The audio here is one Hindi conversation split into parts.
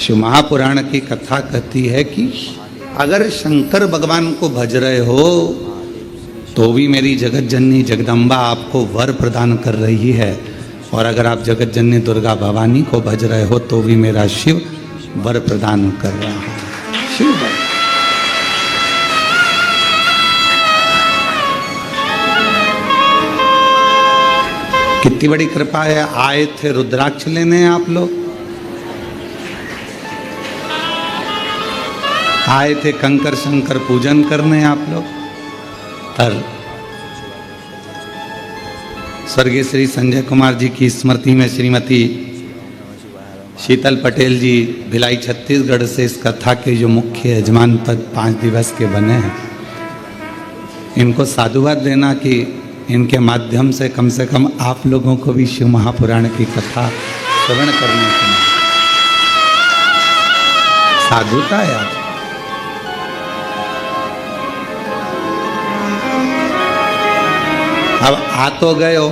शिव महापुराण की कथा कहती है कि अगर शंकर भगवान को भज रहे हो तो भी मेरी जगत जननी जगदम्बा आपको वर प्रदान कर रही है, और अगर आप जगत जननी दुर्गा भवानी को भज रहे हो तो भी मेरा शिव वर प्रदान कर रहा है। शिव वर। कितनी बड़ी कृपा है। आए थे रुद्राक्ष लेने आप लोग, आए थे कंकर शंकर पूजन करने आप लोग, पर स्वर्गीय श्री संजय कुमार जी की स्मृति में श्रीमती शीतल पटेल जी भिलाई छत्तीसगढ़ से इस कथा के जो मुख्य यजमान पद 5 दिवस के बने हैं, इनको साधुवाद देना कि इनके माध्यम से कम आप लोगों को भी शिव महापुराण की कथा श्रवण करने को मिले। साधुता है आप। अब आ तो गए हो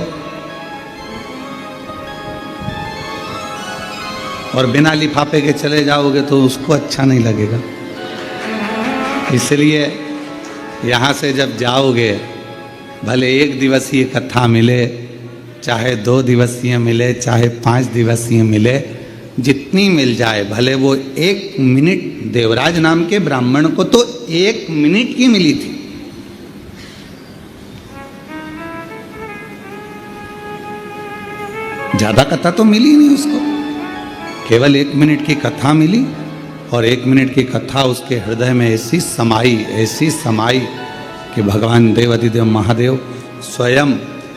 और बिना लिफाफे के चले जाओगे तो उसको अच्छा नहीं लगेगा। इसलिए यहाँ से जब जाओगे, भले 1 दिवसीय कथा मिले, चाहे 2 दिवसीय मिले, चाहे 5 दिवसीय मिले, जितनी मिल जाए, भले वो 1 मिनट, देवराज नाम के ब्राह्मण को तो 1 मिनट की मिली थी। ज्यादा कथा तो मिली नहीं उसको, केवल 1 मिनट की कथा मिली, और 1 मिनट की कथा उसके हृदय में ऐसी समाई कि भगवान देवाधिदेव महादेव स्वयं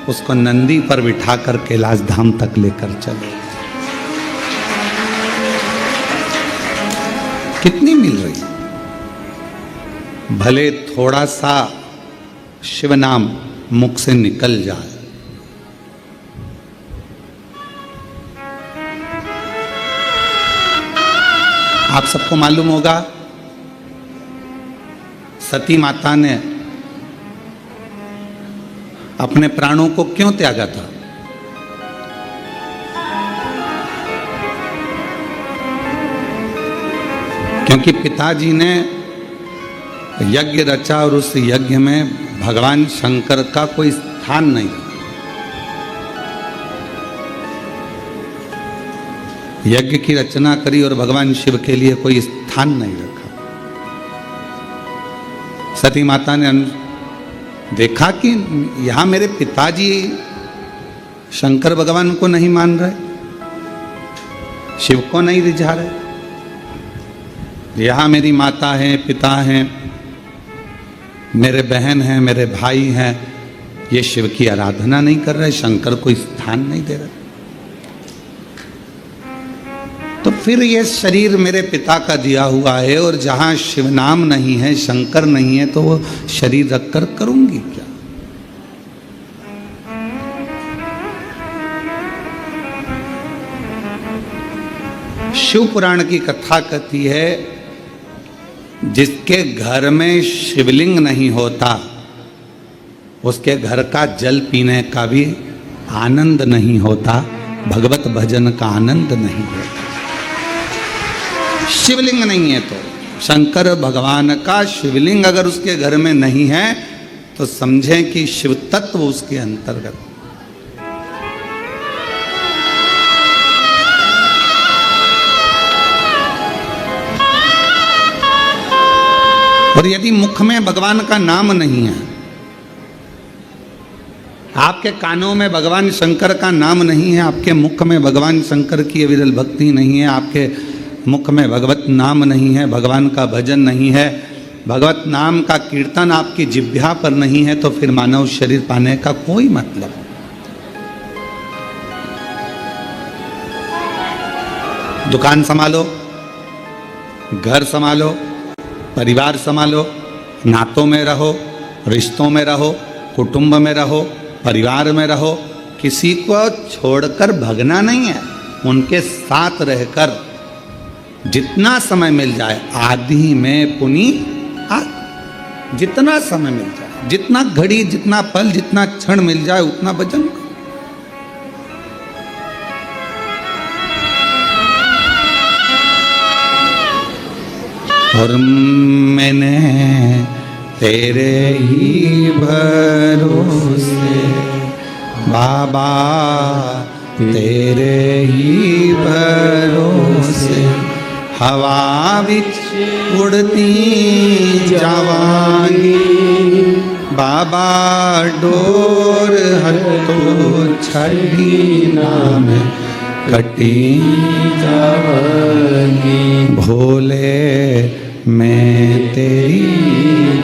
उसको नंदी पर बिठाकर कैलाश धाम तक लेकर चले। कितनी मिल रही? भले थोड़ा सा शिव नाम मुख से निकल जाए, आप सबको मालूम होगा सती माता ने अपने प्राणों को क्यों त्यागा था? क्योंकि पिताजी ने यज्ञ रचा और उस यज्ञ में भगवान शंकर का कोई स्थान नहीं। यज्ञ की रचना करी और भगवान शिव के लिए कोई स्थान नहीं रखा। सती माता ने देखा कि यहां मेरे पिताजी शंकर भगवान को नहीं मान रहे, शिव को नहीं रिझा रहे, यहां मेरी माता है, पिता हैं, मेरे बहन हैं, मेरे भाई हैं, ये शिव की आराधना नहीं कर रहे, शंकर को स्थान नहीं दे रहे, तो फिर ये शरीर मेरे पिता का दिया हुआ है, और जहां शिव नाम नहीं है, शंकर नहीं है, तो वो शरीर रखकर करूंगी क्या? शिव पुराण की कथा कहती है जिसके घर में शिवलिंग नहीं होता उसके घर का जल पीने का भी आनंद नहीं होता, भगवत भजन का आनंद नहीं होता। शिवलिंग नहीं है तो शंकर भगवान का शिवलिंग अगर उसके घर में नहीं है तो समझें कि शिव तत्व उसके अंतर्गत। और यदि मुख में भगवान का नाम नहीं है, आपके कानों में भगवान शंकर का नाम नहीं है, आपके मुख में भगवान शंकर की अविरल भक्ति नहीं है, आपके मुख में भगवत नाम नहीं है, भगवान का भजन नहीं है, भगवत नाम का कीर्तन आपकी जिह्वा पर नहीं है, तो फिर मानव शरीर पाने का कोई मतलब। दुकान संभालो, घर संभालो, परिवार संभालो, नातों में रहो, रिश्तों में रहो, कुटुंब में रहो, परिवार में रहो, किसी को छोड़कर भगना नहीं है, उनके साथ रहकर जितना समय मिल जाए, आदि में पुनि जितना समय मिल जाए, जितना घड़ी, जितना पल, जितना क्षण मिल जाए उतना भजन करो। और मैंने तेरे ही भरोसे बाबा, तेरे ही भरोसे हवा विच उड़ती जावांगी बाबा, डोर हथों छड़ी नाम कटी जावांगी। भोले मैं तेरी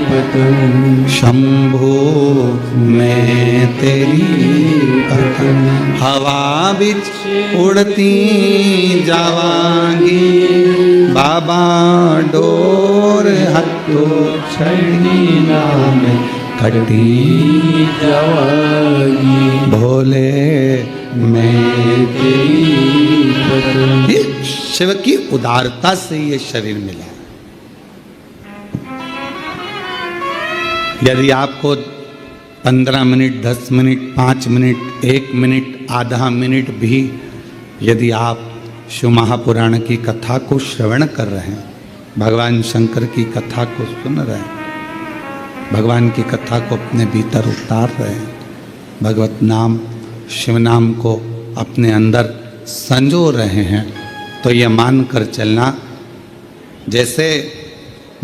पतन, शंभो मैं तेरी पतन, हवा बिच उड़ती जावांगी बाबा, डोर हथों छड़ी नाम कटी जावांगी। भोले मैं तेरी पतन। शिव की उदारता से ये शरीर मिला। यदि आपको 15 मिनट, 10 मिनट, 5 मिनट, 1 मिनट, आधा मिनट भी यदि आप शिव महापुराण की कथा को श्रवण कर रहे हैं, भगवान शंकर की कथा को सुन रहे हैं, भगवान की कथा को अपने भीतर उतार रहे हैं, भगवत नाम शिव नाम को अपने अंदर संजो रहे हैं, तो यह मान कर चलना जैसे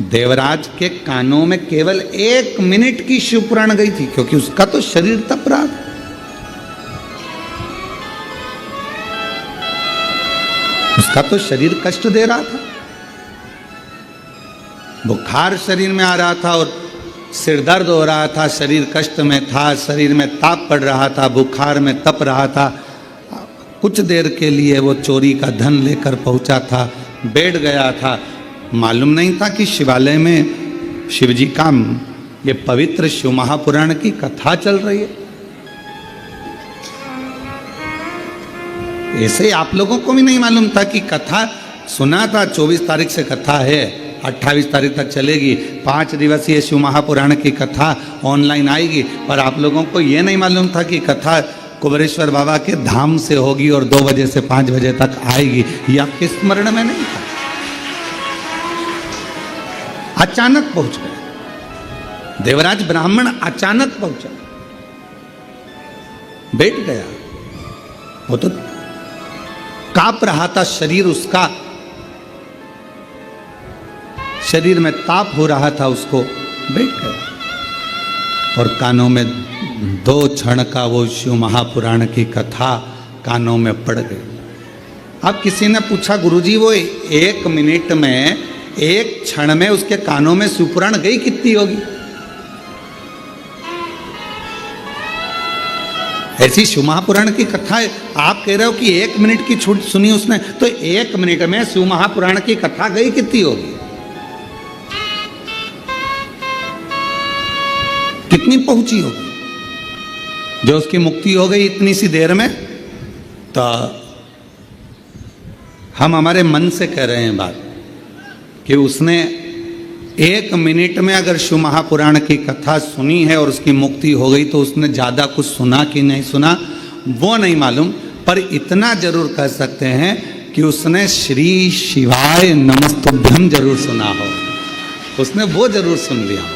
देवराज के कानों में केवल 1 मिनट की शिवपुराण गई थी, क्योंकि उसका तो शरीर तप रहा था। उसका तो शरीर कष्ट दे रहा था, बुखार शरीर में आ रहा था और सिर दर्द हो रहा था, शरीर कष्ट में था, शरीर में ताप पड़ रहा था, बुखार में तप रहा था। कुछ देर के लिए वो चोरी का धन लेकर पहुंचा था, बैठ गया था। मालूम नहीं था कि शिवालय में शिवजी का ये पवित्र शिव महापुराण की कथा चल रही है। ऐसे आप लोगों को भी नहीं मालूम था कि कथा, सुना था 24 तारीख से कथा है, 28 तारीख तक चलेगी, 5 दिवसीय शिव महापुराण की कथा ऑनलाइन आएगी, पर आप लोगों को ये नहीं मालूम था कि कथा कुबेरेश्वर बाबा के धाम से होगी और 2 बजे से 5 बजे तक आएगी। ये आपके स्मरण में नहीं था। अचानक पहुंच गए देवराज ब्राह्मण, अचानक पहुंचा, बैठ गया। वो तो कांप रहा था शरीर उसका, शरीर में ताप हो रहा था उसको, बैठ गया और कानों में 2 क्षण का वो शिव महापुराण की कथा कानों में पड़ गई। अब किसी ने पूछा, गुरुजी वो 1 मिनट में, 1 क्षण में उसके कानों में शिवपुराण गई कितनी होगी? ऐसी शिव महापुराण की कथा है, आप कह रहे हो कि 1 मिनट की छूट सुनी उसने, तो 1 मिनट में शिव महापुराण की कथा गई कितनी होगी? कितनी पहुंची होगी? जो उसकी मुक्ति हो गई इतनी सी देर में। तो हम हमारे मन से कह रहे हैं बात कि उसने 1 मिनट में अगर शिव महापुराण की कथा सुनी है और उसकी मुक्ति हो गई, तो उसने ज़्यादा कुछ सुना कि नहीं सुना वो नहीं मालूम, पर इतना जरूर कह सकते हैं कि उसने श्री शिवाय नमस्तुभ्यम जरूर सुना हो, उसने वो जरूर सुन लिया हो।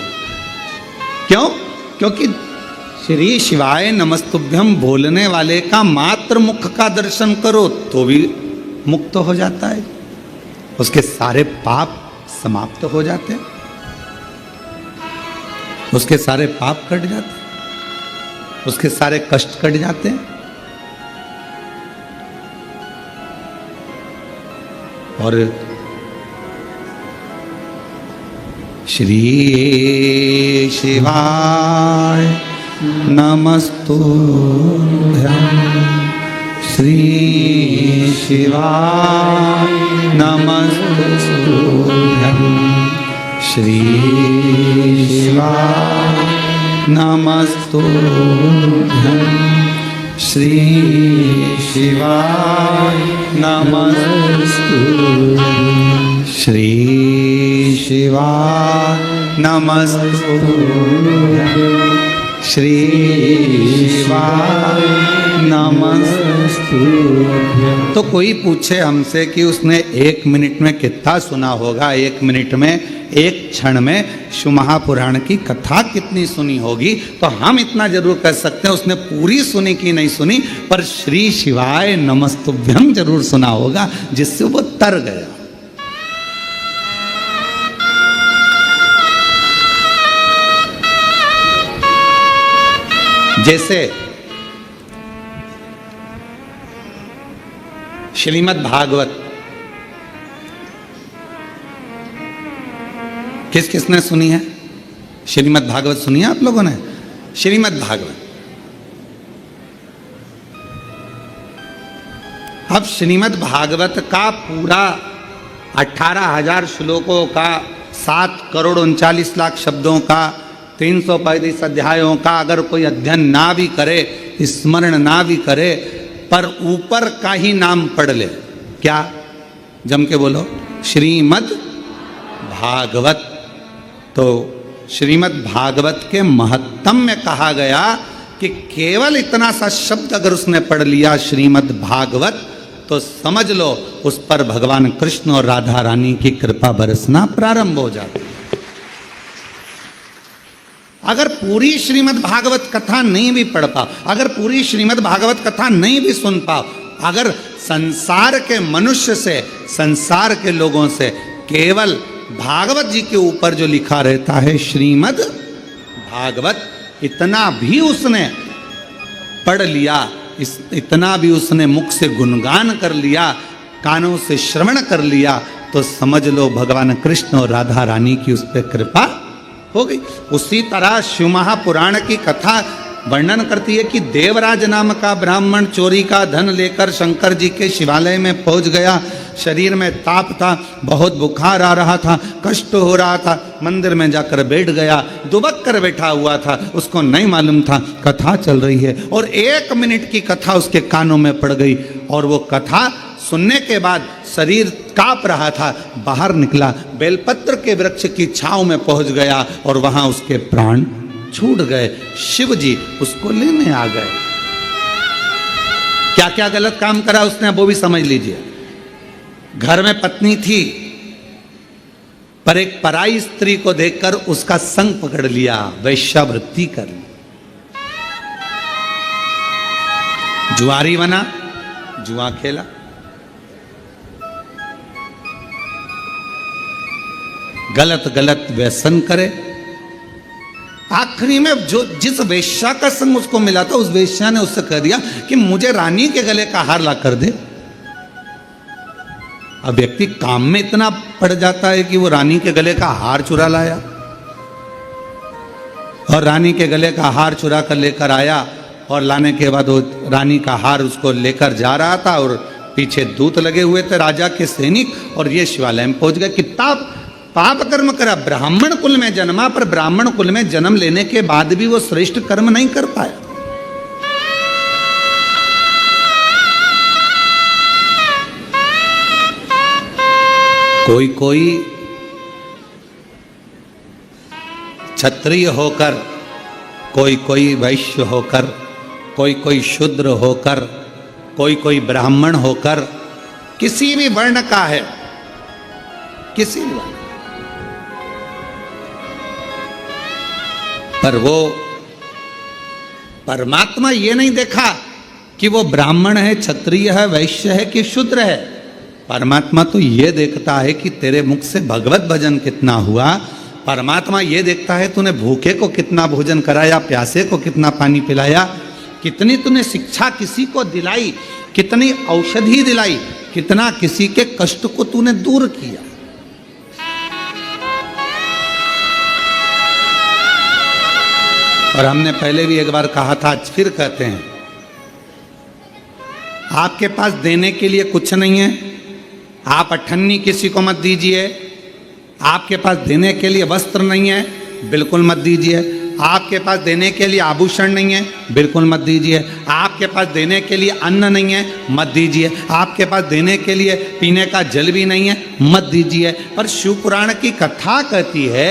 क्यों? क्योंकि श्री शिवाय नमस्तुभ्यम बोलने वाले का मात्र मुख का दर्शन करो तो भी मुक्त हो जाता है, उसके सारे पाप समाप्त हो जाते हैं, उसके सारे पाप कट जाते हैं, उसके सारे कष्ट कट जाते हैं। और श्री शिवाय नमस्तुभ्यं, श्री शिवाय नमस्तुभ्यं, श्री शिवाय नमस्तुभ्यं, श्री शिवाय नमस्तुभ्यं, श्री शिवाय नमस्तुभ्यं, श्री शिवाय नमस्तुभ्यं। तो कोई पूछे हमसे कि उसने 1 मिनट में कितना सुना होगा, 1 मिनट में, 1 क्षण में शिव महापुराण की कथा कितनी सुनी होगी, तो हम इतना जरूर कह सकते हैं उसने पूरी सुनी कि नहीं सुनी, पर श्री शिवाय नमस्तुभ्यं जरूर सुना होगा, जिससे वो तर गया। जैसे श्रीमद् भागवत किसने सुनी है? श्रीमद् भागवत सुनी है आप लोगों ने? श्रीमद् भागवत, अब श्रीमद् भागवत का पूरा 18,000 श्लोकों का, 7,39,00,000 शब्दों का, 335 अध्यायों का अगर कोई अध्ययन ना भी करे, स्मरण ना भी करे, पर ऊपर का ही नाम पढ़ ले, क्या? जम के बोलो, श्रीमद् भागवत। तो श्रीमद् भागवत के महत्तम में कहा गया कि केवल इतना सा शब्द अगर उसने पढ़ लिया श्रीमद् भागवत, तो समझ लो उस पर भगवान कृष्ण और राधा रानी की कृपा बरसना प्रारंभ हो जाती। अगर पूरी श्रीमद् भागवत कथा नहीं भी पढ़ पाओ, अगर पूरी श्रीमद् भागवत कथा नहीं भी सुन पाओ, अगर संसार के मनुष्य से, संसार के लोगों से केवल भागवत जी के ऊपर जो लिखा रहता है श्रीमद् भागवत, इतना भी उसने पढ़ लिया, इतना भी उसने मुख से गुणगान कर लिया, कानों से श्रवण कर लिया, तो समझ लो भगवान कृष्ण और राधा रानी की उस पर कृपा हो गई। उसी तरह शिव महापुराण की कथा वर्णन करती है कि देवराज नाम का ब्राह्मण चोरी का धन लेकर शंकर जी के शिवालय में पहुंच गया। शरीर में ताप था, बहुत बुखार आ रहा था, कष्ट हो रहा था, मंदिर में जाकर बैठ गया, दुबक कर बैठा हुआ था, उसको नहीं मालूम था कथा चल रही है, और 1 मिनट की कथा उसके कानों में पड़ गई, और वो कथा सुनने के बाद शरीर कांप रहा था, बाहर निकला, बेलपत्र के वृक्ष की छांव में पहुंच गया, और वहां उसके प्राण छूट गए। शिव जी उसको लेने आ गए। क्या क्या गलत काम करा उसने, वो भी समझ लीजिए। घर में पत्नी थी, पर एक पराई स्त्री को देखकर उसका संग पकड़ लिया, वैश्यावृत्ति कर ली। जुआरी बना, जुआ खेला, गलत गलत व्यसन करे। आखिरी में जो जिस वेश्या का संग उसको मिला था, उस वेश्या ने उससे कह दिया कि मुझे रानी के गले का हार ला कर दे। अब व्यक्ति काम में इतना पड़ जाता है कि वो रानी के गले का हार चुरा लाया, और रानी के गले का हार चुरा कर लेकर आया, और लाने के बाद वो रानी का हार उसको लेकर जा रहा था, और पीछे दूत लगे हुए थे राजा के सैनिक, और ये शिवालय में पहुंच गए। कितना पाप कर्म करा, ब्राह्मण कुल में जन्मा, पर ब्राह्मण कुल में जन्म लेने के बाद भी वो श्रेष्ठ कर्म नहीं कर पाया। कोई कोई क्षत्रिय होकर, कोई कोई वैश्य होकर, कोई कोई शूद्र होकर, कोई कोई ब्राह्मण होकर, किसी भी वर्ण का है, किसी भी वर्ण, पर वो परमात्मा ये नहीं देखा कि वो ब्राह्मण है, क्षत्रिय है, वैश्य है कि शूद्र है। परमात्मा तो ये देखता है कि तेरे मुख से भगवत भजन कितना हुआ। परमात्मा ये देखता है तूने भूखे को कितना भोजन कराया, प्यासे को कितना पानी पिलाया, कितनी तूने शिक्षा किसी को दिलाई, कितनी औषधि दिलाई, कितना किसी के कष्ट को तूने दूर किया। और हमने पहले भी एक बार कहा था, आज फिर कहते हैं, आपके पास देने के लिए कुछ नहीं है, आप अठन्नी किसी को मत दीजिए। आपके पास देने के लिए वस्त्र नहीं है, बिल्कुल मत दीजिए। आपके पास देने के लिए आभूषण नहीं है, बिल्कुल मत दीजिए। आपके पास देने के लिए अन्न नहीं है, मत दीजिए। आपके पास देने के लिए पीने का जल भी नहीं है, मत दीजिए। पर शिव पुराण की कथा कहती है,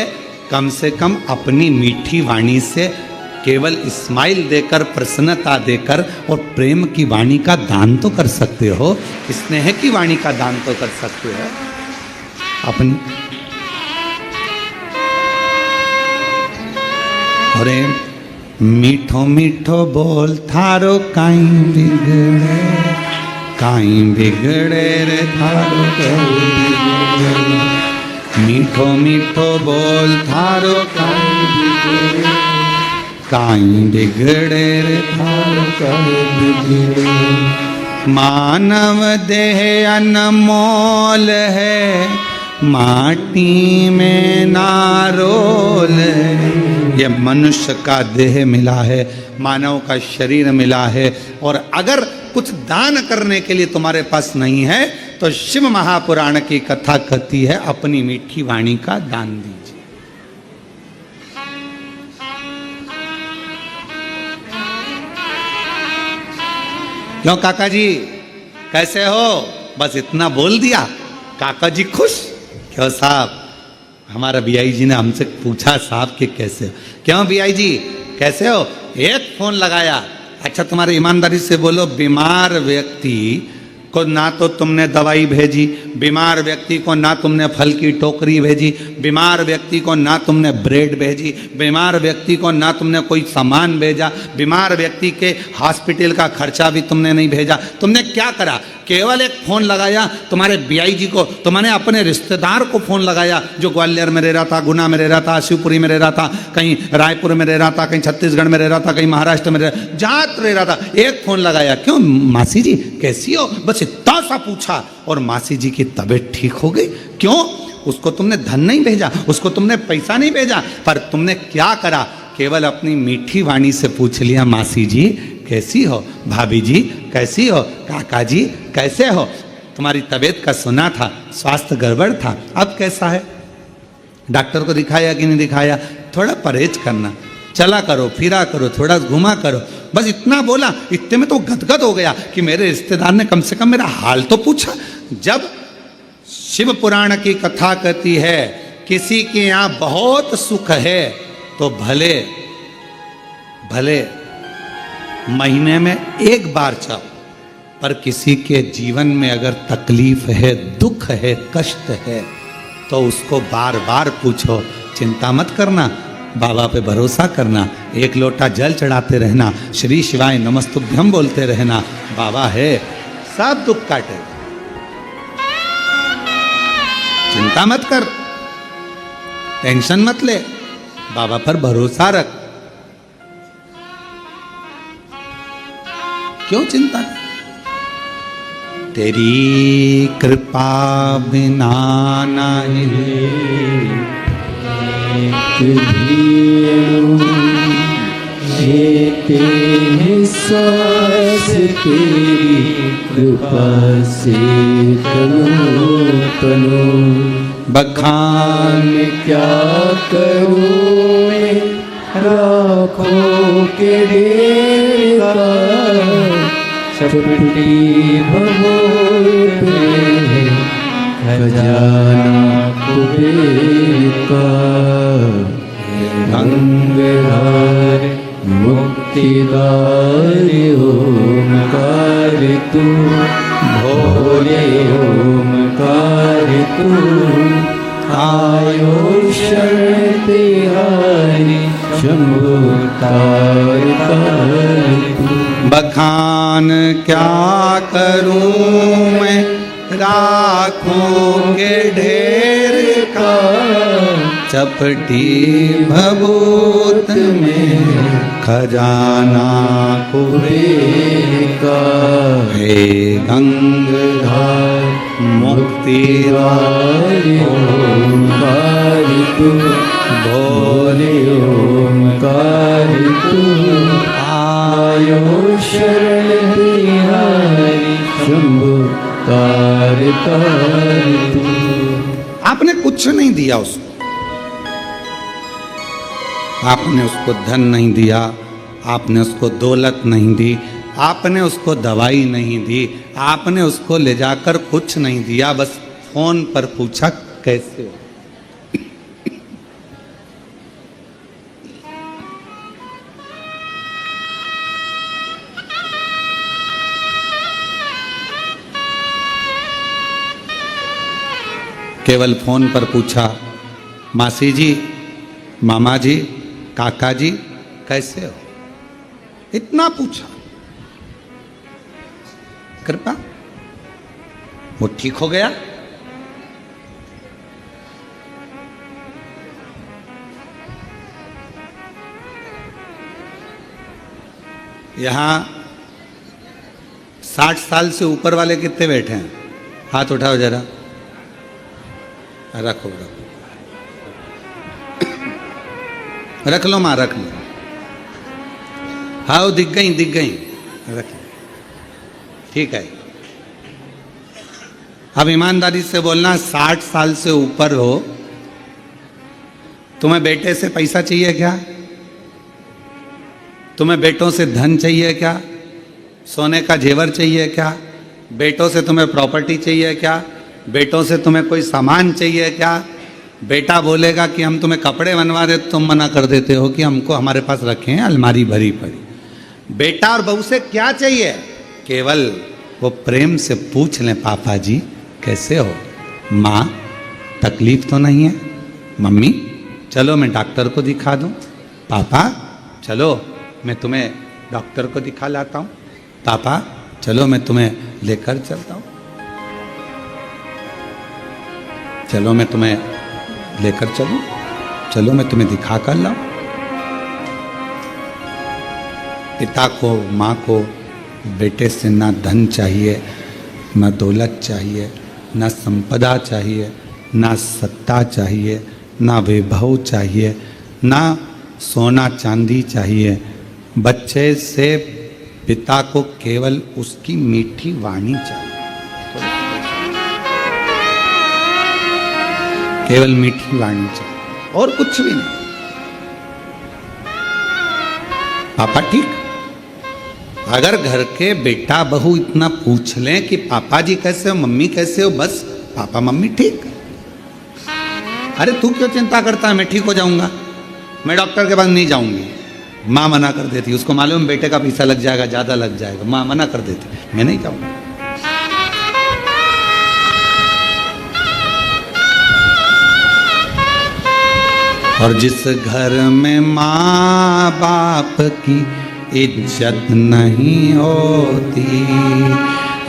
कम से कम अपनी मीठी वाणी से केवल स्माइल देकर, प्रसन्नता देकर और प्रेम की वाणी का दान तो कर सकते हो, स्नेह की वाणी का दान तो कर सकते हो अपनी। अरे मीठो मीठो बोल थारो काई बिगड़े, काई बिगड़े रे थारो काई बिगड़े, मीठो मीठो बोल थारो काई बिगड़े, काई बिगड़े रे थारो काई बिगड़े। मानव देह अनमोल है, माटी में नारोल है। ये मनुष्य का देह मिला है, मानव का शरीर मिला है, और अगर कुछ दान करने के लिए तुम्हारे पास नहीं है तो शिव महापुराण की कथा कहती है अपनी मीठी वाणी का दान दीजिए। क्यों काका जी कैसे हो? बस इतना बोल दिया, काका जी खुश। क्यों साहब, हमारा बीआई जी ने हमसे पूछा साहब कि कैसे हो? क्यों बीआई जी कैसे हो? एक फोन लगाया। अच्छा तुम्हारे ईमानदारी से बोलो, बीमार व्यक्ति को ना तो तुमने दवाई भेजी, बीमार व्यक्ति को ना तुमने फल की टोकरी भेजी, बीमार व्यक्ति को ना तुमने ब्रेड भेजी, बीमार व्यक्ति को ना तुमने कोई सामान भेजा, बीमार व्यक्ति के हॉस्पिटल का खर्चा भी तुमने नहीं भेजा। तुमने क्या करा? केवल एक फ़ोन लगाया तुम्हारे बीआई जी को, तुमने अपने रिश्तेदार को फ़ोन लगाया जो ग्वालियर में रह रहा था, गुना में रह रहा था, शिवपुरी में रह रहा था, कहीं रायपुर में रह रहा था, कहीं छत्तीसगढ़ में रह रहा था, कहीं महाराष्ट्र में जहाँ रह रहा था। एक फ़ोन लगाया, क्यों मासी जी कैसी हो, बस इतना सा पूछा और मासी जी की तबीयत ठीक हो गई। क्यों? उसको तुमने धन नहीं भेजा, उसको तुमने पैसा नहीं भेजा, पर तुमने क्या करा? केवल अपनी मीठी वाणी से पूछ लिया, मासी जी कैसी हो, भाभी जी कैसी हो, काका जी कैसे हो, तुम्हारी तबीयत का सुना था, स्वास्थ्य गड़बड़ था, अब कैसा है? डॉक्टर को दिखाया कि नहीं दिखाया? थोड़ा परहेज करना, चला करो, फिरा करो, थोड़ा घुमा करो। बस इतना बोला, इतने में तो गदगद हो गया कि मेरे रिश्तेदार ने कम से कम मेरा हाल तो पूछा। जब शिव पुराण की कथा कहती है किसी के यहाँ बहुत सुख है तो भले भले महीने में एक बार जाओ, पर किसी के जीवन में अगर तकलीफ है, दुख है, कष्ट है तो उसको बार बार पूछो। चिंता मत करना, बाबा पे भरोसा करना, एक लोटा जल चढ़ाते रहना, श्री शिवाय नमस्तुभ्यम बोलते रहना, बाबा है सब दुख काटे। चिंता मत कर, टेंशन मत ले, बाबा पर भरोसा रख। क्यों चिंता? तेरी कृपा बिना नहीं जीते हैं सांस तेरी कृपा से तनो तनो। बखान क्या करूं मैं राखों के ढेर का, चपटी भभूर पे खजाना कुबेर का। गंगाधर मुक्तिदार ओमकार तू, भोले ओमकार तू, आयो शरण तिहारी शंभु तार तू। बखान क्या करूं मैं राखों के ढेर का, चपटी भभूत में खजाना कुबेर का। हे गंगाधर मुक्तिदार ओमकार तू, भोले ओमकार तू, आयो शरण तिहारी शंभु तार तार तू। आपने कुछ नहीं दिया उसको, आपने उसको धन नहीं दिया, आपने उसको दौलत नहीं दी, आपने उसको दवाई नहीं दी, आपने उसको ले जाकर कुछ नहीं दिया, बस फोन पर पूछा कैसे हो। केवल फोन पर पूछा, मासी जी, मामा जी, काका जी कैसे हो, इतना पूछा। कृपा, वो ठीक हो गया। यहां 60 साल से ऊपर वाले कितने बैठे हैं? हाथ उठाओ जरा। रखो रखो, रख लो मां, रख लो। हाँ दिख गई, दिख गई, रख लो। ठीक है। अब ईमानदारी से बोलना, 60 साल से ऊपर हो, तुम्हें बेटे से पैसा चाहिए क्या? तुम्हें बेटों से धन चाहिए क्या? सोने का जेवर चाहिए क्या? बेटों से तुम्हें प्रॉपर्टी चाहिए क्या? बेटों से तुम्हें कोई सामान चाहिए क्या? बेटा बोलेगा कि हम तुम्हें कपड़े बनवा दे, तुम मना कर देते हो कि हमको हमारे पास रखे हैं अलमारी भरी पड़ी। बेटा और बहू से क्या चाहिए? केवल वो प्रेम से पूछ लें, पापा जी कैसे हो, माँ तकलीफ तो नहीं है, मम्मी चलो मैं डॉक्टर को दिखा दूं, पापा चलो मैं तुम्हें डॉक्टर को दिखा लाता हूं, पापा चलो मैं तुम्हें लेकर चलता हूं, चलो मैं तुम्हें लेकर चलूं, चलो मैं तुम्हें दिखा कर लाऊं। पिता को, माँ को बेटे से ना धन चाहिए, ना दौलत चाहिए, ना संपदा चाहिए, ना सत्ता चाहिए, ना वैभव चाहिए, ना सोना चांदी चाहिए। बच्चे से पिता को केवल उसकी मीठी वाणी चाहिए, केवल मीठी वाणी चाहिए और कुछ भी नहीं। पापा ठीक? अगर घर के बेटा बहू इतना पूछ लें कि पापा जी कैसे हो, मम्मी कैसे हो, बस पापा मम्मी ठीक। अरे तू क्यों चिंता करता है, मैं ठीक हो जाऊंगा, मैं डॉक्टर के पास नहीं जाऊंगी। माँ मना कर देती, उसको मालूम बेटे का पैसा लग जाएगा, ज्यादा लग जाएगा, माँ मना कर देती, मैं नहीं जाऊंगा। और जिस घर में माँ बाप की इज्जत नहीं होती,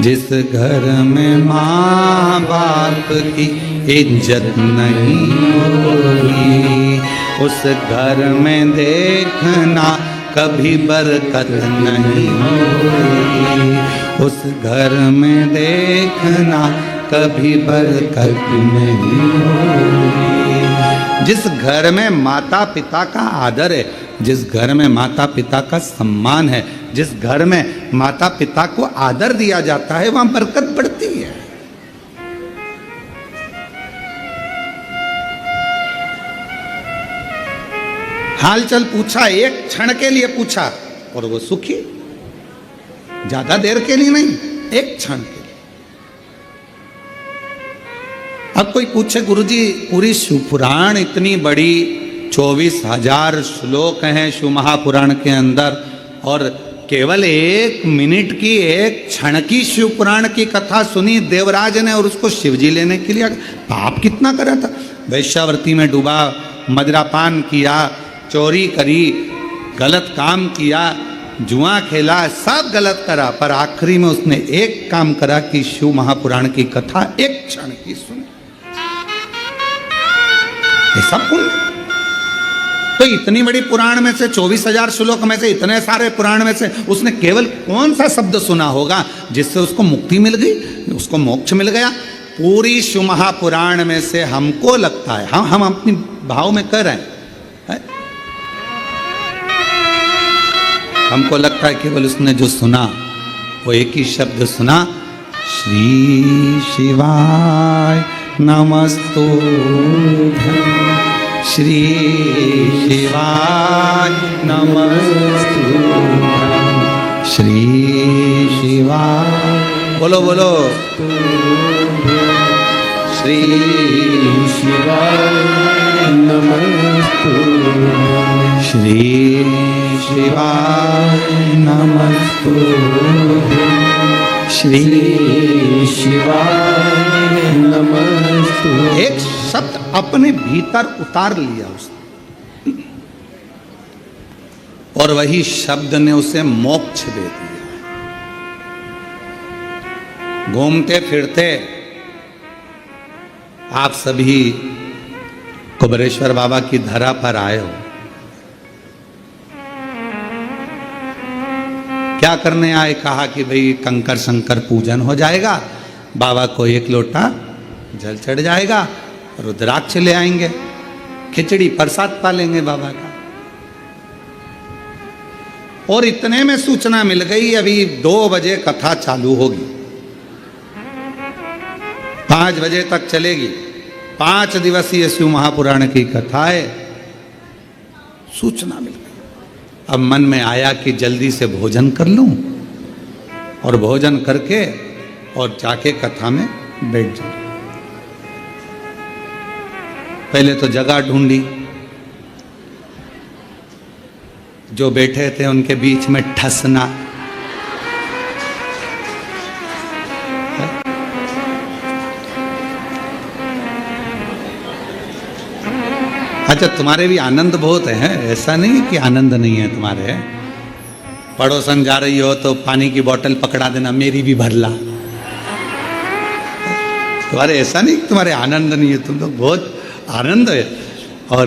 जिस घर में माँ बाप की इज्जत नहीं होती, उस घर में देखना कभी बरकत नहीं होती, उस घर में देखना कभी बरकत नहीं होती। जिस घर में माता पिता का आदर है, जिस घर में माता पिता का सम्मान है, जिस घर में माता पिता को आदर दिया जाता है, वहां बरकत बढ़ती है। हालचाल पूछा, एक क्षण के लिए पूछा और वो सुखी, ज्यादा देर के लिए नहीं, एक क्षण के लिए। अब कोई पूछे, गुरुजी पूरी शिवपुराण इतनी बड़ी 24,000 श्लोक हैं शिव महापुराण के अंदर, और केवल 1 मिनट की, 1 क्षण की शिवपुराण की कथा सुनी देवराज ने, और उसको शिवजी लेने के लिए पाप कितना करा था। वैश्यावृत्ति में डूबा, मदिरापान किया, चोरी करी, गलत काम किया, जुआ खेला, सब गलत करा, पर आखिरी में उसने एक काम करा कि शिव महापुराण की कथा 1 क्षण की सुनी। ये सब पुण्य। तो इतनी बड़ी पुराण में से, 24,000 श्लोक में से, इतने सारे पुराण में से उसने केवल कौन सा शब्द सुना होगा जिससे उसको मुक्ति मिल गई, उसको मोक्ष मिल गया? पूरी शिव महापुराण में से हमको लगता है, हम अपनी भाव में कर रहे हैं, हमको लगता है केवल उसने जो सुना वो एक ही शब्द सुना, श्री शिवाय नमस्तुभ्यं, श्री शिवाय नमस्तुभ्यं, श्री शिवाय, बोलो बोलो, श्री शिवाय नमस्तुभ्यं, श्री शिवाय नमस्तुभ्यं, श्री शिवाय नमस्तुते। एक शब्द अपने भीतर उतार लिया उसने और वही शब्द ने उसे मोक्ष दे दिया। घूमते फिरते आप सभी कुबेरेश्वर बाबा की धरा पर आए हो। क्या करने आए? कहा कि भाई कंकर शंकर पूजन हो जाएगा, बाबा को एक लोटा जल चढ़ जाएगा, रुद्राक्ष ले आएंगे, खिचड़ी प्रसाद पालेंगे बाबा का। और इतने में सूचना मिल गई अभी 2 बजे कथा चालू होगी, 5 बजे तक चलेगी। 5 दिवसीय शिव महापुराण की कथा है। सूचना मिल गई। अब मन में आया कि जल्दी से भोजन कर लूं और भोजन करके और जाके कथा में बैठ जाऊं। पहले तो जगह ढूंढी, जो बैठे थे उनके बीच में ठसना। अच्छा, तुम्हारे भी आनंद बहुत है, ऐसा नहीं कि आनंद नहीं है तुम्हारे। पड़ोसन जा रही हो तो पानी की बोतल पकड़ा देना, मेरी भी भर ला। तुम्हारे ऐसा नहीं कि तुम्हारे आनंद नहीं है, तुम तो बहुत आनंद है। और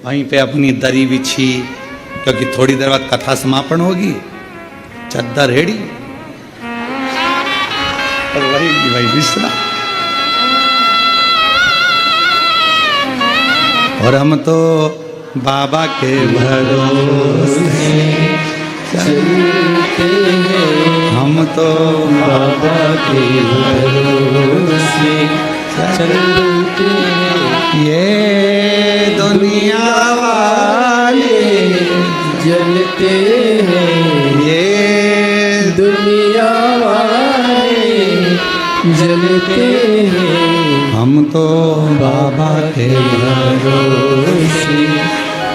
वहीं पे अपनी दरी बिछी, क्योंकि थोड़ी देर बाद कथा समापन होगी, चद्दर हेड़ी और वही विश्राम। और हम तो बाबा के भरोसे चलते हैं, हम तो बाबा के भरोसे चलते हैं। ये दुनिया वाले जलते हैं, ये दुनिया वाले जलते हैं। हम तो बाबा के भरोसे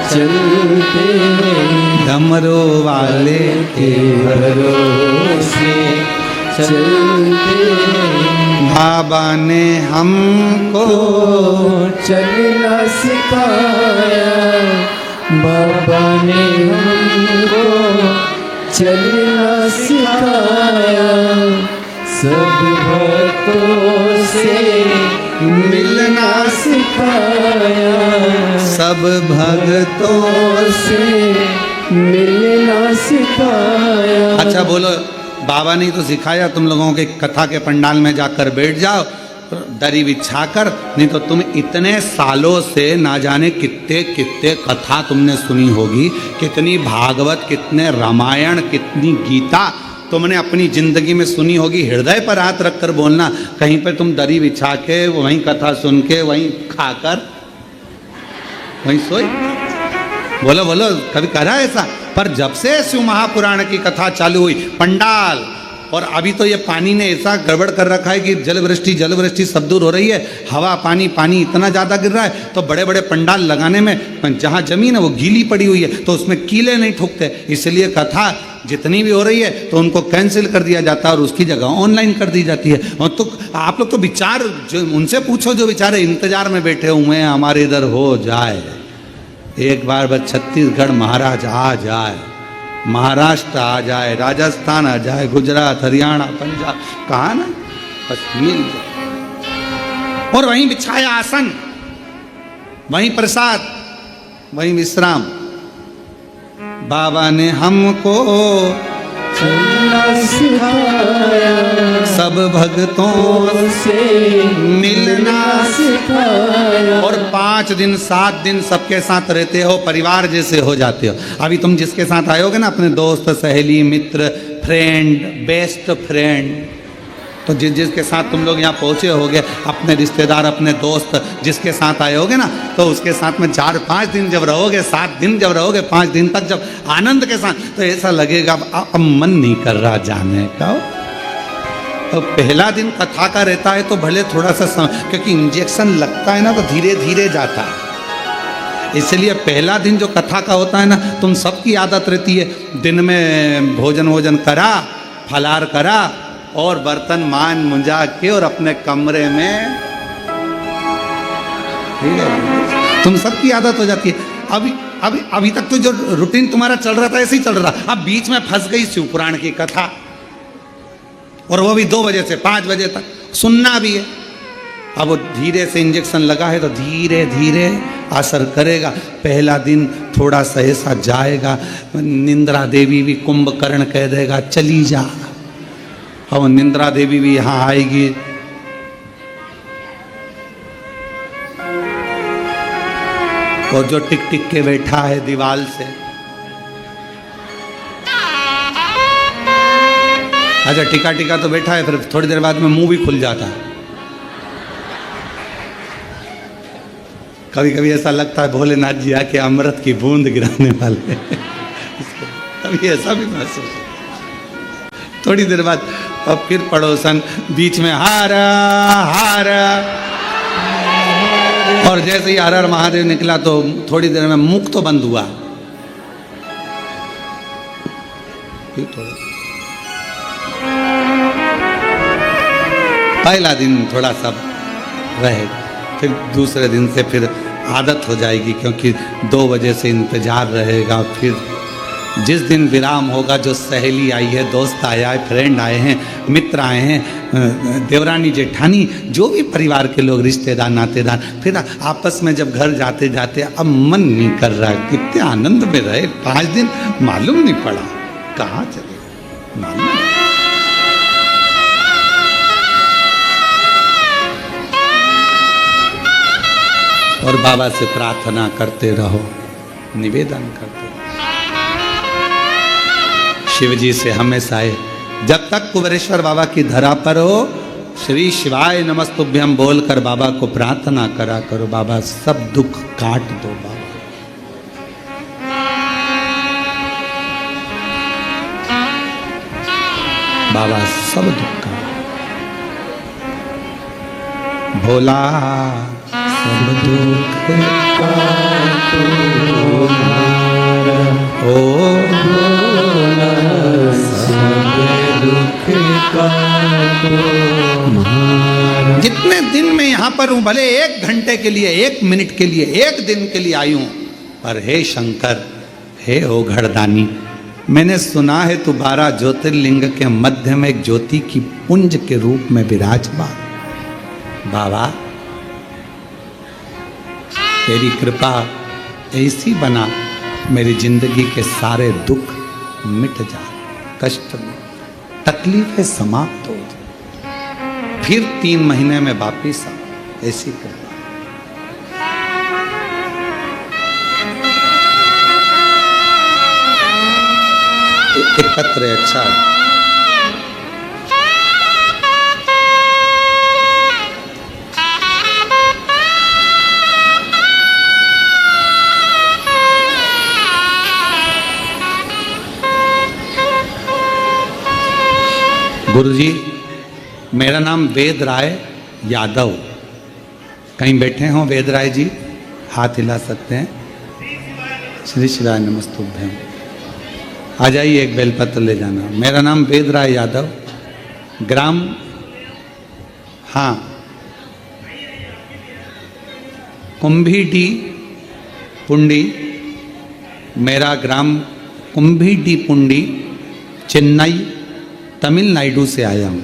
चलते हैं, डमरू वाले के भरोसे चलते हैं। बाबा ने हमको चलना सिखाया, बाबा ने हमको चलना सिखाया। सब भक्तों से मिलना सिखाया, सब भक्तों से मिलना सिखाया। अच्छा बोलो, बाबा ने तो सिखाया तुम लोगों के कथा के पंडाल में जाकर बैठ जाओ दरी बिछाकर, नहीं तो तुम इतने सालों से ना जाने कितने कितने कथा तुमने सुनी होगी, कितनी भागवत, कितने रामायण, कितनी गीता तुमने अपनी जिंदगी में सुनी होगी। हृदय पर हाथ रखकर बोलना, कहीं पे तुम दरी बिछा के वहीं कथा सुन के वहीं खाकर वहीं सोई? बोलो बोलो, कभी करा ऐसा? पर जब से शिव महापुराण की कथा चालू हुई, पंडाल, और अभी तो ये पानी ने ऐसा गड़बड़ कर रखा है कि जल वृष्टि सब दूर हो रही है, हवा पानी इतना ज़्यादा गिर रहा है, तो बड़े बड़े पंडाल लगाने में जहाँ जमीन है वो गीली पड़ी हुई है, तो उसमें कीले नहीं ठोकते, इसलिए कथा जितनी भी हो रही है तो उनको कैंसिल कर दिया जाता है और उसकी जगह ऑनलाइन कर दी जाती है। और तो आप लोग तो विचार जो उनसे पूछो जो बेचारे इंतजार में बैठे हुए हैं हमारे इधर हो जाए, एक बार बस छत्तीसगढ़ महाराज आ जाए, महाराष्ट्र आ जाए, राजस्थान आ जाए, गुजरात, हरियाणा, पंजाब, कहा ना, बस मिल जाए। और वहीं बिछाया आसन, वहीं प्रसाद, वहीं विश्राम। बाबा ने हमको चलना सिखाया, सब भक्तों से मिलना सिखाया। और 5 दिन 7 दिन सबके साथ रहते हो, परिवार जैसे हो जाते हो। अभी तुम जिसके साथ आयोगे ना, अपने दोस्त, सहेली, मित्र, फ्रेंड, बेस्ट फ्रेंड, तो जिसके साथ तुम लोग यहाँ पहुँचे होगे, अपने रिश्तेदार, अपने दोस्त जिसके साथ आए होगे ना, तो उसके साथ में 4-5 दिन जब रहोगे, 7 दिन जब रहोगे, 5 दिन तक जब आनंद के साथ, तो ऐसा लगेगा अब मन नहीं कर रहा जाने का। तो पहला दिन कथा का रहता है तो भले थोड़ा सा क्योंकि इंजेक्शन लगता है ना तो धीरे धीरे जाता है, इसलिए पहला दिन जो कथा का होता है ना, तुम सबकी आदत रहती है दिन में भोजन करा फलार करा और बर्तन मान मुंजा के और अपने कमरे में, ठीक है, तुम सबकी आदत हो जाती है। अभी तक तो जो रूटीन तुम्हारा चल रहा था ऐसे ही चल रहा, अब बीच में फंस गई शिव पुराण की कथा, और वो भी 2 बजे से 5 बजे तक सुनना भी है। अब वो धीरे से इंजेक्शन लगा है तो धीरे धीरे असर करेगा। पहला दिन थोड़ा सा ऐसा जाएगा, निंद्रा देवी भी कुंभकर्ण कह देगा चली जा। अब निंद्रा देवी भी यहाँ आएगी, और जो टिक टिक के बैठा है दीवाल से, अच्छा टिका टिका तो बैठा है, फिर थोड़ी देर बाद में मुंह भी खुल जाता है। कभी कभी ऐसा लगता है भोलेनाथ जी आके अमृत की बूंद गिराने वाले हैं। कभी ऐसा भी महसूस होता। थोड़ी देर बाद अब फिर पड़ोसन बीच में हारा हारा, और जैसे ही हर हर महादेव निकला तो थोड़ी देर में मुख तो बंद हुआ। पहला दिन थोड़ा सा रहेगा, फिर दूसरे दिन से फिर आदत हो जाएगी, क्योंकि 2 बजे से इंतजार रहेगा। फिर जिस दिन विराम होगा, जो सहेली आई है, दोस्त आया है, फ्रेंड आए हैं, मित्र आए हैं, देवरानी जेठानी, जो भी परिवार के लोग, रिश्तेदार नातेदार, फिर आपस में जब घर जाते जाते अब मन नहीं कर रहा, कितने आनंद में रहे 5 दिन, मालूम नहीं पड़ा कहाँ चले, मालूम। और बाबा से प्रार्थना करते रहो, निवेदन करते रहो। शिव जी से हमेशा है, जब तक कुबेरेश्वर बाबा की धरा पर हो, श्री शिवाय नमस्तुभ्यम बोलकर बाबा को प्रार्थना करा करो। बाबा सब दुख काट दो, बाबा सब दुख काट, भोला सब दुख काटो ओ भोला सब दुख काटो। जितने दिन में यहाँ पर हूँ, भले 1 घंटे के लिए, 1 मिनट के लिए, 1 दिन के लिए आई हूँ, पर हे शंकर, हे ओ घड़दानी, मैंने सुना है तू 12 ज्योतिर्लिंग के मध्य में एक ज्योति की पुंज के रूप में विराजमान। बाबा तेरी कृपा ऐसी बना, मेरी जिंदगी के सारे दुख मिट जाए, कष्ट में तकलीफें समाप्त हो जाए, फिर 3 महीने में वापिस आ, ऐसी कृपा। एक पत्र है, अच्छा है। गुरुजी, मेरा नाम वेद राय यादव। कहीं बैठे हों वेद राय जी, हाथ हिला सकते हैं। श्री शिवाय नमस्तुभ्यम। आ जाइए, एक बेलपत्र ले जाना। मेरा नाम वेद राय यादव, ग्राम, हाँ, कुंभी पुंडी, मेरा ग्राम कुंभी पुंडी, चेन्नई तमिलनाडु से आया हूँ।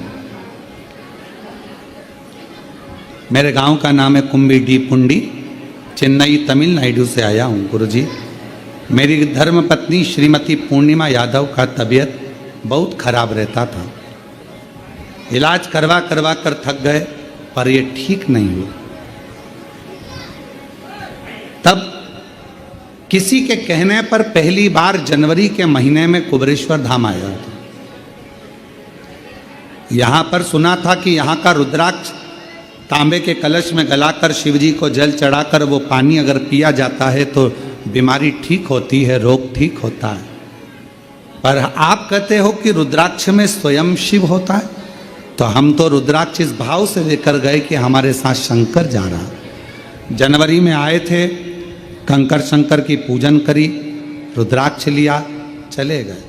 मेरे गांव का नाम है कुंभी पुंडी, चेन्नई तमिलनाडु से आया हूँ। गुरुजी, मेरी धर्मपत्नी श्रीमती पूर्णिमा यादव का तबीयत बहुत खराब रहता था। इलाज करवा करवा कर थक गए, पर ये ठीक नहीं हुआ। तब किसी के कहने पर पहली बार जनवरी के महीने में कुबेरेश्वर धाम आया था। यहाँ पर सुना था कि यहाँ का रुद्राक्ष तांबे के कलश में गलाकर शिवजी को जल चढ़ाकर वो पानी अगर पिया जाता है तो बीमारी ठीक होती है, रोग ठीक होता है। पर आप कहते हो कि रुद्राक्ष में स्वयं शिव होता है, तो हम तो रुद्राक्ष इस भाव से लेकर गए कि हमारे साथ शंकर जा रहा। जनवरी में आए थे, कंकर शंकर की पूजन करी, रुद्राक्ष लिया, चले गए।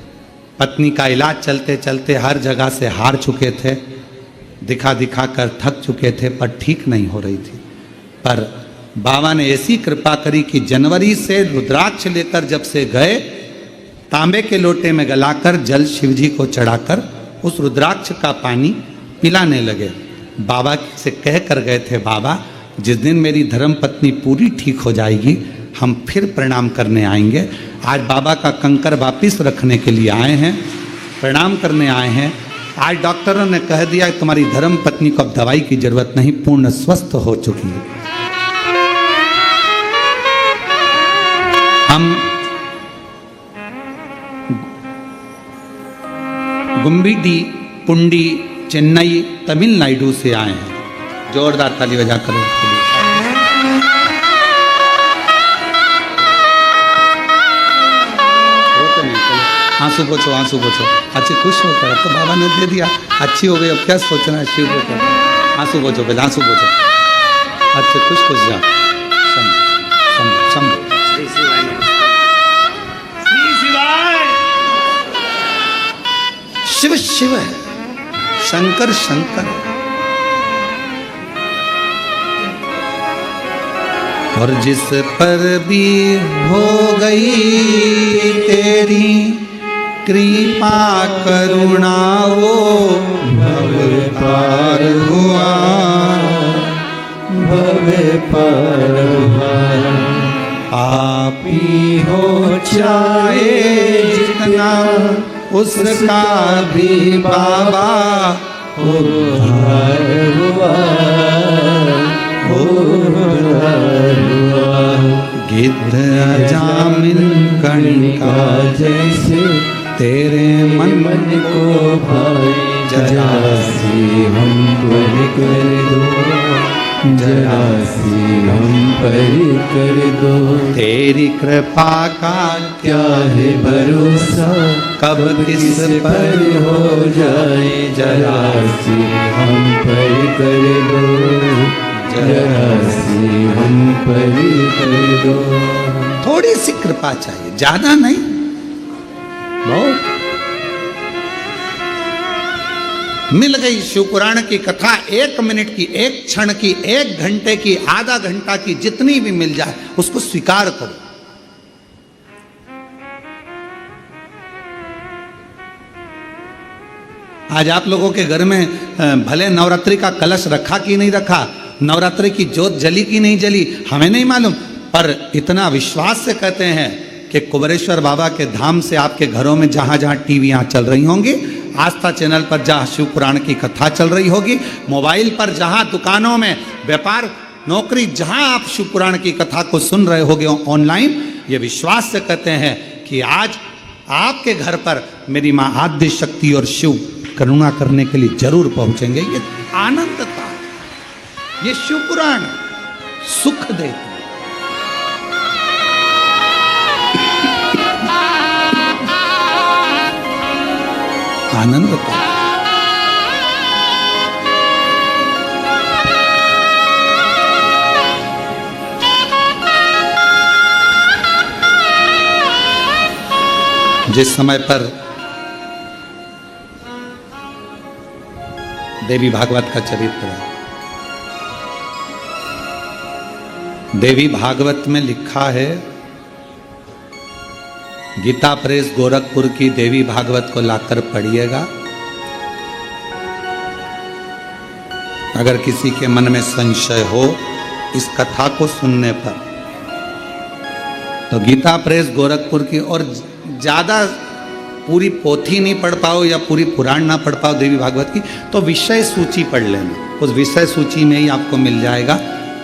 पत्नी का इलाज चलते चलते हर जगह से हार चुके थे, दिखा दिखा कर थक चुके थे, पर ठीक नहीं हो रही थी। पर बाबा ने ऐसी कृपा करी कि जनवरी से रुद्राक्ष लेकर जब से गए, तांबे के लोटे में गलाकर जल शिव जी को चढ़ाकर उस रुद्राक्ष का पानी पिलाने लगे। बाबा से कह कर गए थे, बाबा जिस दिन मेरी धर्म पत्नी पूरी ठीक हो जाएगी हम फिर प्रणाम करने आएंगे। आज बाबा का कंकर वापिस रखने के लिए आए हैं, प्रणाम करने आए हैं। आज डॉक्टरों ने कह दिया कि तुम्हारी धर्म पत्नी को अब दवाई की जरूरत नहीं, पूर्ण स्वस्थ हो चुकी है। हम गुम्बीडी पुंडी चेन्नई तमिलनाडु से आए हैं। जोरदार ताली बजा करो। आंसू पोछो, आंसू पोछो। अच्छी खुश होकर, अब तो बाबा ने दे दिया, अच्छी हो गई, अब क्या सोचना है शिव को। आंसू पोछो पहले, आंसू पोछो। अच्छे खुश खुश जाओ। शिव शिव है, शंकर शंकर है। और जिस पर भी हो गई तेरी कृपा करुणा वो भव पार हुआ, भव पार हुआ। आप ही हो चाहे जितना उसका भी बाबा उद्धार हुआ, उद्धार हुआ। गिद्ध अजामिन कणिका जैसे तेरे मन को भाई, जरा सी हम पर कर दो, जरा सी हम पर कर दो। तेरी कृपा का क्या है भरोसा, कब किस पर हो जाए, जरा सी हम पर कर दो, जरा सी हम पर कर दो। थोड़ी सी कृपा चाहिए, ज्यादा नहीं, बहुत। मिल गई शिवपुराण की कथा, 1 मिनट की, 1 क्षण की, 1 घंटे की, आधा घंटा की, जितनी भी मिल जाए उसको स्वीकार करो। आज आप लोगों के घर में भले नवरात्रि का कलश रखा कि नहीं रखा, नवरात्रि की ज्योत जली कि नहीं जली, हमें नहीं मालूम, पर इतना विश्वास से कहते हैं कि कुबेरेश्वर बाबा के धाम से आपके घरों में जहाँ जहाँ टीवियाँ चल रही होंगी, आस्था चैनल पर जहाँ शिव पुराण की कथा चल रही होगी, मोबाइल पर जहाँ दुकानों में व्यापार नौकरी जहाँ आप शिव पुराण की कथा को सुन रहे होगे ऑनलाइन, ये विश्वास से कहते हैं कि आज आपके घर पर मेरी माँ आद्य शक्ति और शिव करुणा करने के लिए जरूर पहुँचेंगे। ये आनंद था, ये शिव पुराण सुख देता। आनंद था। जिस समय पर देवी भागवत का चरित्र है, देवी भागवत में लिखा है, गीता प्रेस गोरखपुर की देवी भागवत को लाकर पढ़िएगा। अगर किसी के मन में संशय हो इस कथा को सुनने पर, तो गीता प्रेस गोरखपुर की, और ज़्यादा पूरी पोथी नहीं पढ़ पाओ या पूरी पुराण ना पढ़ पाओ देवी भागवत की, तो विषय सूची पढ़ लेना। उस विषय सूची में ही आपको मिल जाएगा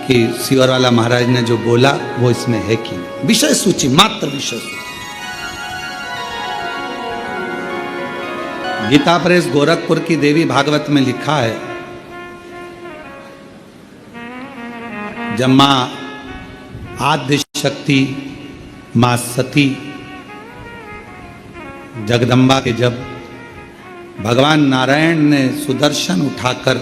कि सिवरवाला महाराज ने जो बोला वो इसमें है कि नहीं। विषय सूची, मात्र विषय सूची। गीता प्रेस गोरखपुर की देवी भागवत में लिखा है, जब माँ आद्य शक्ति, माँ सती जगदम्बा के जब भगवान नारायण ने सुदर्शन उठाकर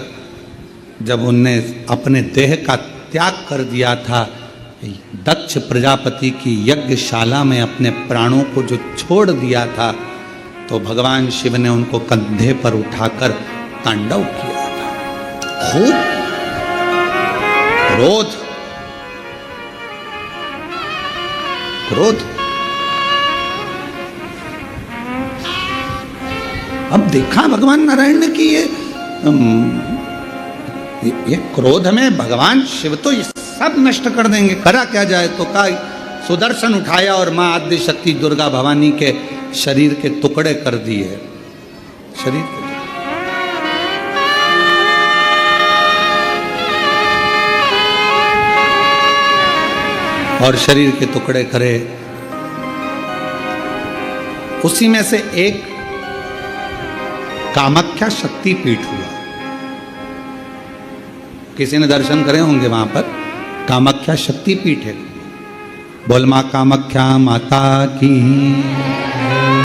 जब उनने अपने देह का त्याग कर दिया था, दक्ष प्रजापति की यज्ञशाला में अपने प्राणों को जो छोड़ दिया था, तो भगवान शिव ने उनको कंधे पर उठाकर तांडव किया था। खूब क्रोध। अब देखा भगवान नारायण ने कि ये क्रोध में भगवान शिव तो ये सब नष्ट कर देंगे, करा क्या जाए। तो का सुदर्शन उठाया और मां आद्य शक्ति दुर्गा भवानी के शरीर के टुकड़े कर दिए। शरीर के और शरीर के टुकड़े करे। उसी में से एक कामाख्या शक्तिपीठ हुआ। किसी ने दर्शन करे होंगे वहां पर, कामाख्या शक्तिपीठ है। बोल मां कामाख्या माता की।